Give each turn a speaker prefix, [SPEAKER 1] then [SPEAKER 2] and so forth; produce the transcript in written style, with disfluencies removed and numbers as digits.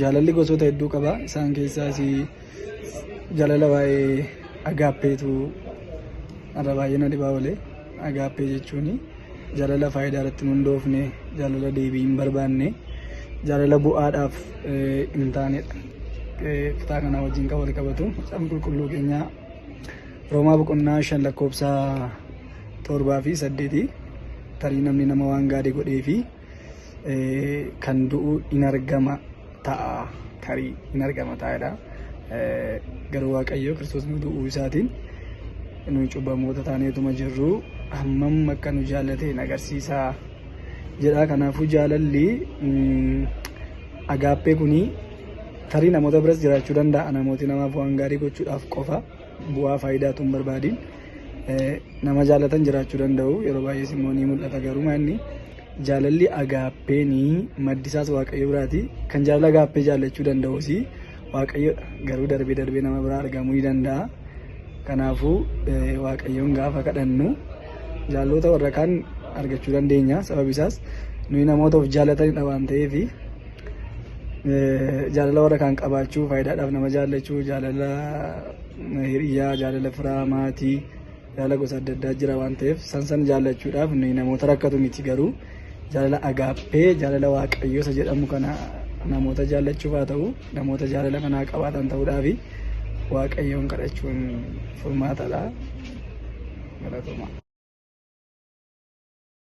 [SPEAKER 1] jaalalli gosoota hedduu qaba. Isaan keessaas jaalala baay'ee agaappeetu irra baay'ee na dhibaa oole. Agaappee jechuun jaalala faayidaa irratti hin hundoofne, jaalala deebii hin barbaanne, jaalala bu'aadhaaf hin taanedha. Kutaa kanaa wajjin kan wal qabatu macaafa qulqulluu keenya Roomaa boqonnaa 5 lakkoofsa 7 fi 8 tarii namni nama waan gaarii godhee fi kan du'u in argama ta'a, tarii in argama ta'edha. Garuu Waaqayyo Kiristoos nu du'uu isaatiin nu cubbamoota taaneetuma jirru hammam akka nu jaallate agarsiisa jedha. Kanaafuu jaalalli agaappee kuni tarii namoota biras jiraachuu danda'a. Namooti namaaf waan gaarii gochuudhaaf qofa bu'aa faayidaatu hin barbaadin nama jaalatan jiraachuu danda'u. Yeroo baay'ees immoo ni mul'ata. Garuu inni jaalalli agaappeenii maddisaas Waaqayyo biraati. Kan jaalala agaappee jaallachuu danda'us Waaqayyo garuu darbee darbee nama biraa argamuu ni danda'a. Kanaafuu Waaqayyoon gaafa kadhannu jaalaloota warra kaan argachuu dandeenya. Sababi isaas nuyi namoota of jaalatanidha waan ta'eef jaalala warra kaan qabaachuu, faayidaadhaaf nama jaallachuu, jaalala hiriyaa, jaalala firaa, maatii, jaalala gosa adda addaa jira waan ta'eef san jaallachuudhaaf nuyi namoota rakkatu miti. Garuu jaalala agaappee, jaalala Waaqayyo isa jedhamu kana namoota jaallachuuf haa ta'u, namoota jaalala kanaa qabaatan ta'uudhaaf Waaqayyoon kadhachuun furmaatadha. Galatoomaa.